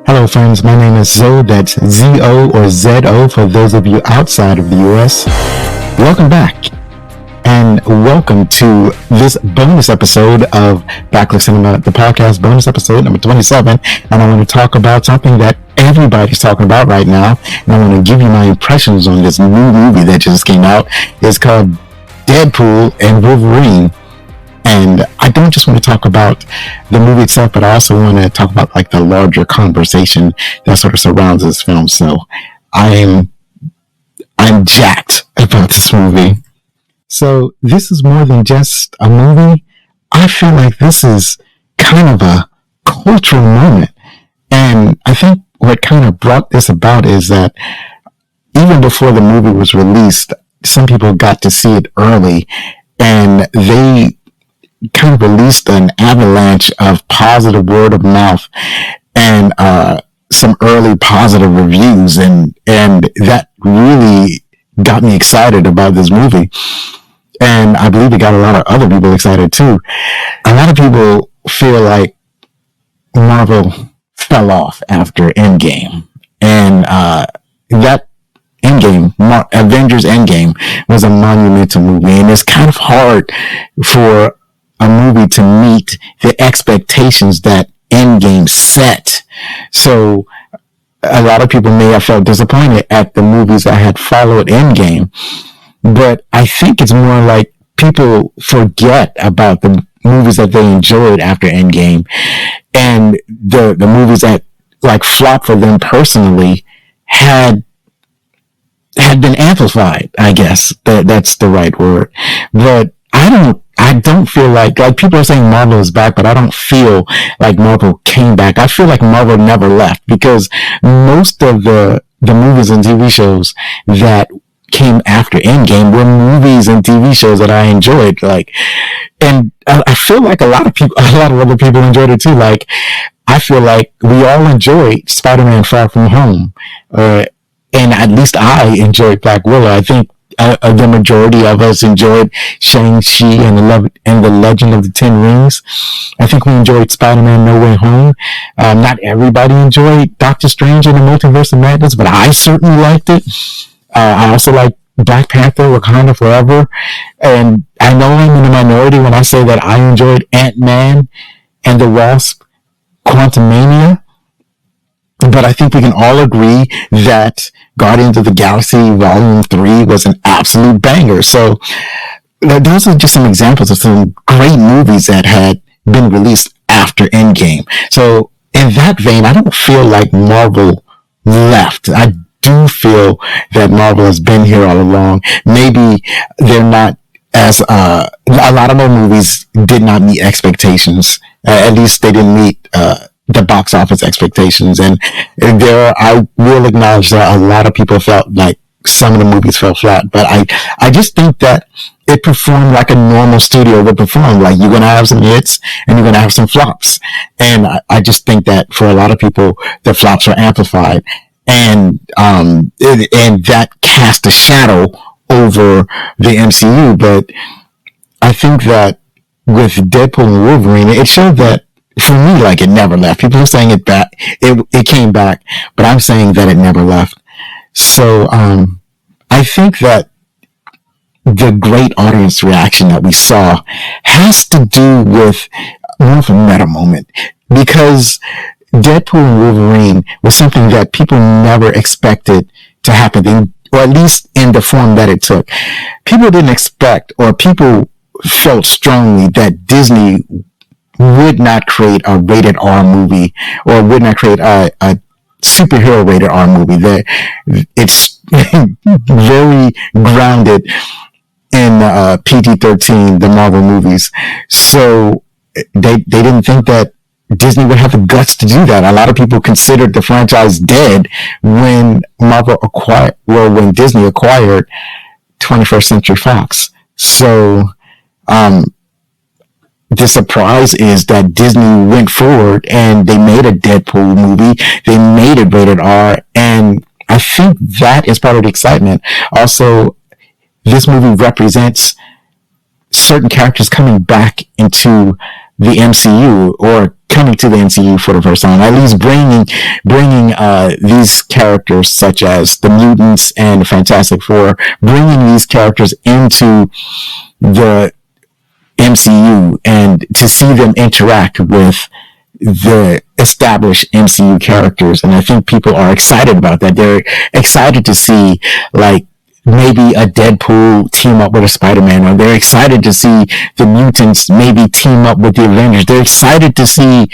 Hello, friends. My name is Zo. That's Z-O or Z-O for those of you outside of the U.S. Welcome back, and welcome to this bonus episode of Backlist Cinema, the podcast bonus episode number 27. And I want to talk about something that everybody's talking about right now, and I want to give you my impressions on this new movie that just came out. It's called Deadpool and Wolverine. And I don't just want to talk about the movie itself, but I also want to talk about like the larger conversation that sort of surrounds this film. So I'm jacked about this movie. So this is more than just a movie. I feel like this is kind of a cultural moment. And I think what kind of brought this about is that even before the movie was released, some people got to see it early, and they kind of released an avalanche of positive word of mouth and some early positive reviews, and that really got me excited about this movie. And I believe it got a lot of other people excited too. A lot of people feel like Marvel fell off after Endgame, and that Avengers Endgame was a monumental movie, and it's kind of hard for a movie to meet the expectations that Endgame set. So a lot of people may have felt disappointed at the movies that had followed Endgame, but I think it's more like people forget about the movies that they enjoyed after Endgame, and the movies that like flopped for them personally had been amplified. I guess that's the right word. But I don't feel like people are saying Marvel is back, but I don't feel like Marvel came back. I feel like Marvel never left, because most of the movies and TV shows that came after Endgame were movies and TV shows that I enjoyed. And I feel like a lot of other people enjoyed it too. Like, I feel like we all enjoyed Spider-Man Far From Home, and at least I enjoyed Black Widow. I think the majority of us enjoyed Shang-Chi and the Legend of the Ten Rings. I think we enjoyed Spider-Man No Way Home. Not everybody enjoyed Doctor Strange and the Multiverse of Madness, but I certainly liked it. I also like Black Panther, Wakanda Forever. And I know I'm in the minority when I say that I enjoyed Ant-Man and the Wasp, Quantumania. But I think we can all agree that Guardians of the Galaxy Volume 3 was an absolute banger. So those are just some examples of some great movies that had been released after Endgame. So in that vein, I don't feel like Marvel left. I do feel that Marvel has been here all along. Maybe they're not as a lot of their movies did not meet expectations. At least they didn't meet the box office expectations, and I will acknowledge that a lot of people felt like some of the movies fell flat, but I just think that it performed like a normal studio would perform. Like, you're going to have some hits and you're going to have some flops, and I just think that for a lot of people the flops were amplified, and that cast a shadow over the MCU. But I think that with Deadpool and Wolverine, it showed that, for me, like, it never left. People are saying it came back, but I'm saying that it never left. So I think that the great audience reaction that we saw has to do with more of a meta moment, because Deadpool and Wolverine was something that people never expected to happen, or at least in the form that it took. People didn't expect, or people felt strongly that Disney would not create a rated R movie, or would not create a superhero rated R movie. That it's very grounded in PG-13, the Marvel movies. So they didn't think that Disney would have the guts to do that. A lot of people considered the franchise dead when when Disney acquired 21st Century Fox. So the surprise is that Disney went forward and they made a Deadpool movie. They made it rated R, and I think that is part of the excitement. Also, this movie represents certain characters coming back into the MCU, or coming to the MCU for the first time, at least bringing these characters such as the mutants and the Fantastic Four, bringing these characters into the MCU and to see them interact with the established MCU characters. And I think people are excited about that. They're excited to see, like, maybe a Deadpool team up with a Spider-Man, or they're excited to see the mutants maybe team up with the Avengers. They're excited to see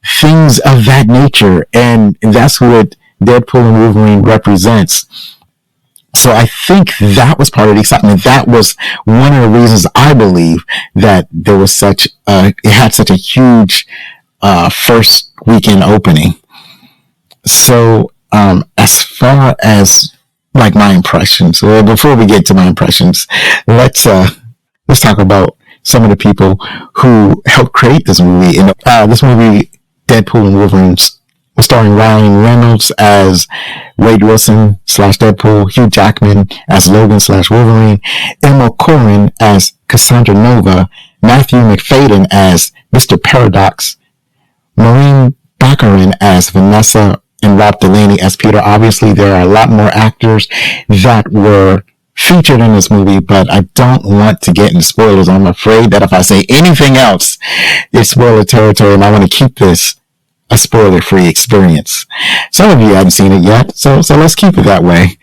things of that nature, and that's what Deadpool and Wolverine represents. So I think that was part of the excitement. That was one of the reasons I believe that there was it had such a huge first weekend opening. So as far as like my impressions, well, before we get to my impressions, let's talk about some of the people who helped create this movie. And this movie, Deadpool and Wolverine, was starring Ryan Reynolds as Wade Wilson / Deadpool, Hugh Jackman as Logan / Wolverine, Emma Corrin as Cassandra Nova, Matthew McFadden as Mr. Paradox, Maureen Baccarin as Vanessa, and Rob Delaney as Peter. Obviously, there are a lot more actors that were featured in this movie, but I don't want to get into spoilers. I'm afraid that if I say anything else, it's spoiler territory, and I want to keep this a spoiler-free experience. Some of you haven't seen it yet, so let's keep it that way.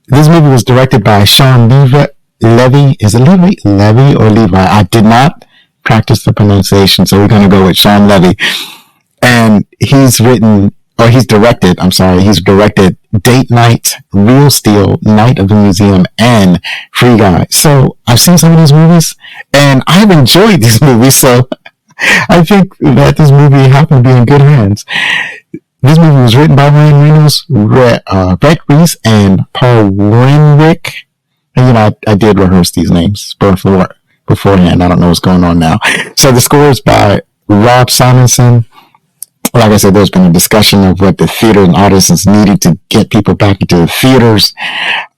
This movie was directed by Sean Levy. Is it Levy or Levi? I did not practice the pronunciation, so we're going to go with Sean Levy. And he's directed Date Night, Real Steel, Night of the Museum, and Free Guy. So I've seen some of these movies, and I've enjoyed these movies, so I think that this movie happened to be in good hands. This movie was written by Ryan Reynolds, Brett Reese, and Paul Renwick. And, I did rehearse these names beforehand. I don't know what's going on now. So the score is by Rob Simonson. Like I said, there's been a discussion of what the theater and audiences needed to get people back into the theaters.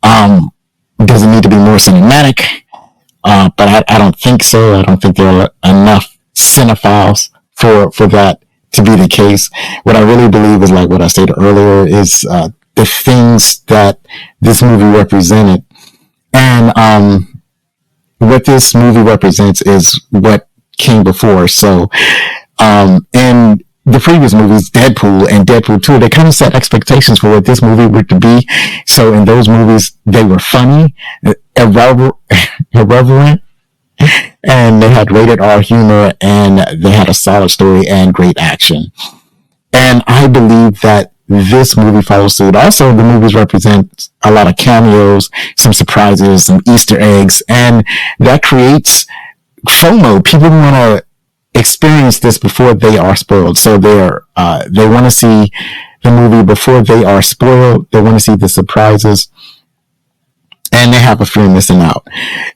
Does it need to be more cinematic? But I don't think so. I don't think there are enough cinephiles for that to be the case. What I really believe is, like what I stated earlier, is the things that this movie represented. And what this movie represents is what came before. So in the previous movies, Deadpool and Deadpool 2, they kind of set expectations for what this movie would to be. So in those movies, they were funny, irreverent, and they had rated R humor, and they had a solid story and great action. And I believe that this movie follows suit. Also, the movies represent a lot of cameos, some surprises, some Easter eggs, and that creates FOMO. People want to experience this before they are spoiled. So they want to see the movie before they are spoiled. They want to see the surprises, and they have a fear of missing out.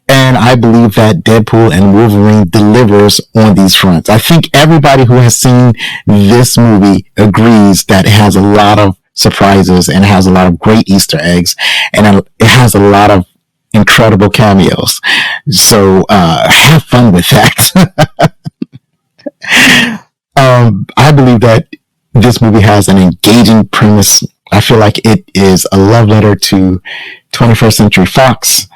And I believe that Deadpool and Wolverine delivers on these fronts. I think everybody who has seen this movie agrees that it has a lot of surprises and it has a lot of great Easter eggs, and it has a lot of incredible cameos. So have fun with that. I believe that this movie has an engaging premise. I feel like it is a love letter to 21st Century Fox.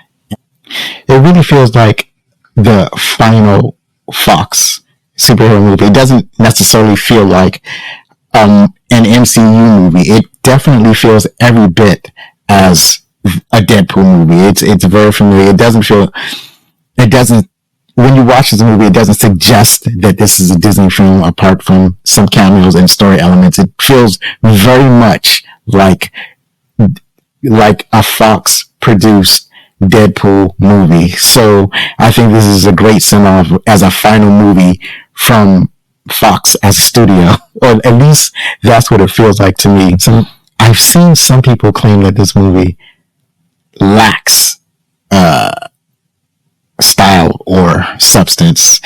It really feels like the final Fox superhero movie. It doesn't necessarily feel like an MCU movie. It definitely feels every bit as a Deadpool movie. It's very familiar. When you watch this movie, it doesn't suggest that this is a Disney film apart from some cameos and story elements. It feels very much like a Fox produced Deadpool movie. So I think this is a great send-off as a final movie from Fox as a studio, or at least that's what it feels like to me. So I've seen some people claim that this movie lacks style or substance.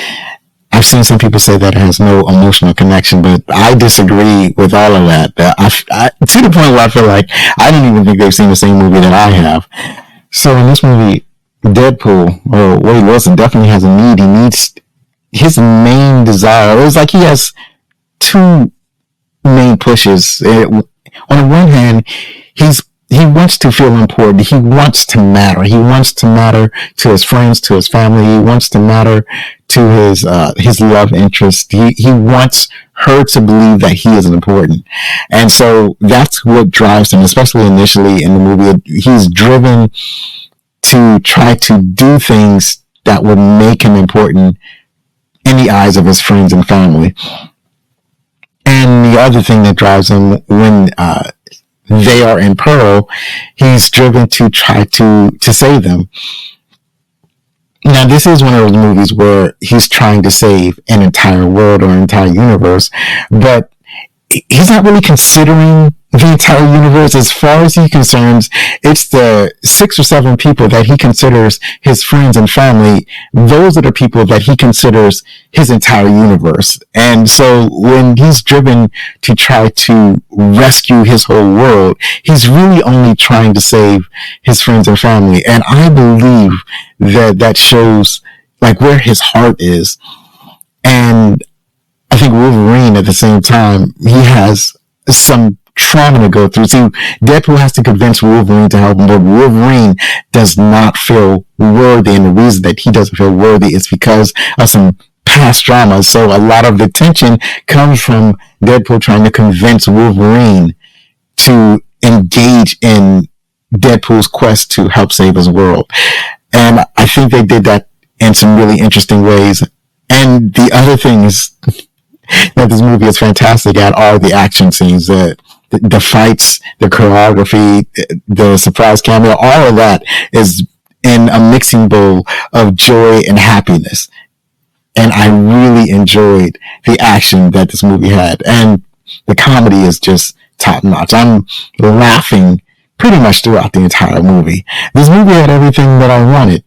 I've seen some people say that it has no emotional connection, but I disagree with all of that. To the point where I feel like I don't even think they've seen the same movie that I have. So in this movie, Deadpool, or Wade Wilson, definitely has a need. He needs his main desire, it was like he has two main pushes. On the one hand, he wants to feel important. He wants to matter. He wants to matter to his friends, to his family. He wants to matter to his love interest. He wants her to believe that he is important. And so that's what drives him, especially initially in the movie. He's driven to try to do things that would make him important in the eyes of his friends and family. And the other thing that drives him when they are in peril, he's driven to try to save them. Now, this is one of those movies where he's trying to save an entire world or an entire universe, but he's not really considering the entire universe. As far as he's concerned, it's the 6 or 7 people that he considers his friends and family. Those are the people that he considers his entire universe. And so when he's driven to try to rescue his whole world, he's really only trying to save his friends and family. And I believe that shows like where his heart is. And I think Wolverine at the same time, he has some trauma to go through. See, Deadpool has to convince Wolverine to help him, but Wolverine does not feel worthy, and the reason that he doesn't feel worthy is because of some past drama. So a lot of the tension comes from Deadpool trying to convince Wolverine to engage in Deadpool's quest to help save his world. And I think they did that in some really interesting ways. And the other thing is that this movie is fantastic at are the action scenes, the fights, the choreography, the surprise cameo, all of that is in a mixing bowl of joy and happiness. And I really enjoyed the action that this movie had. And the comedy is just top notch. I'm laughing pretty much throughout the entire movie. This movie had everything that I wanted.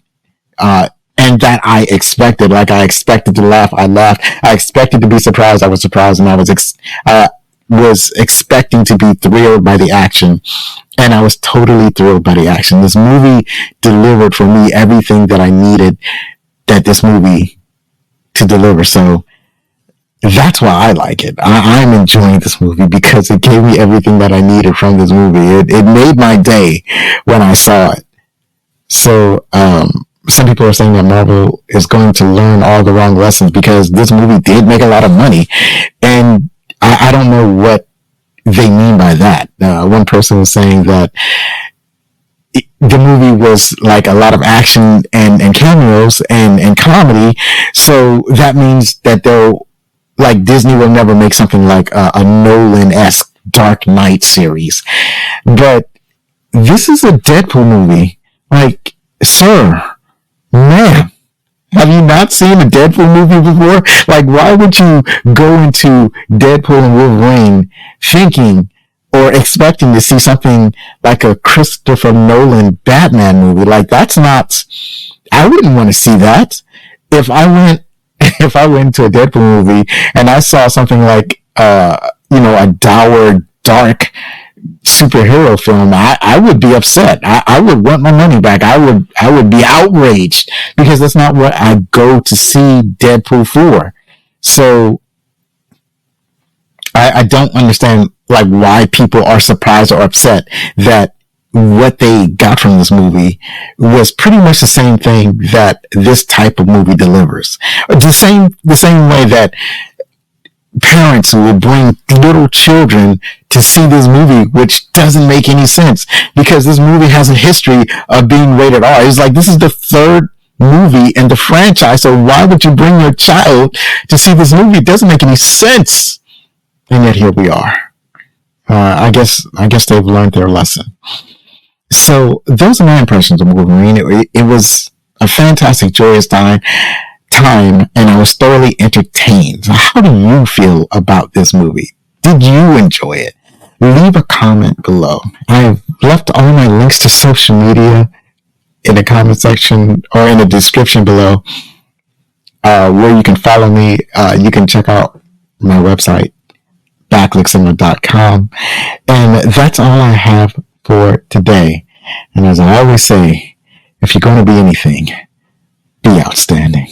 And that I expected. Like, I expected to laugh, I laughed. I expected to be surprised, I was surprised. And I was expecting to be thrilled by the action. And I was totally thrilled by the action. This movie delivered for me everything that I needed that this movie to deliver. So that's why I like it. I'm enjoying this movie because it gave me everything that I needed from this movie. It made my day when I saw it. So, some people are saying that Marvel is going to learn all the wrong lessons because this movie did make a lot of money. And I don't know what they mean by that. One person was saying that the movie was like a lot of action and cameos and comedy. So that means that like Disney will never make something like a Nolan-esque Dark Knight series. But this is a Deadpool movie. Like, sir, man, have you not seen a Deadpool movie before? Like, why would you go into Deadpool and Wolverine thinking or expecting to see something like a Christopher Nolan Batman movie? Like, that's not, I wouldn't want to see that. If I went to a Deadpool movie and I saw something like, a dour, dark superhero film, I would be upset. I would want my money back. I would be outraged because that's not what I go to see Deadpool for. So I don't understand like why people are surprised or upset that what they got from this movie was pretty much the same thing that this type of movie delivers. The same way that parents will bring little children to see this movie, which doesn't make any sense because this movie has a history of being rated R. It's like, this is the third movie in the franchise, so why would you bring your child to see this movie? It doesn't make any sense. And yet here we are. I guess they've learned their lesson. So those are my impressions of Wolverine. It was a fantastic, joyous time, and I was thoroughly entertained. So how do you feel about this movie? Did you enjoy it? Leave a comment below. I've left all my links to social media in the comment section or in the description below, where you can follow me. You can check out my website, backlickcenter.com. And that's all I have for today. And as I always say, if you're going to be anything, be outstanding.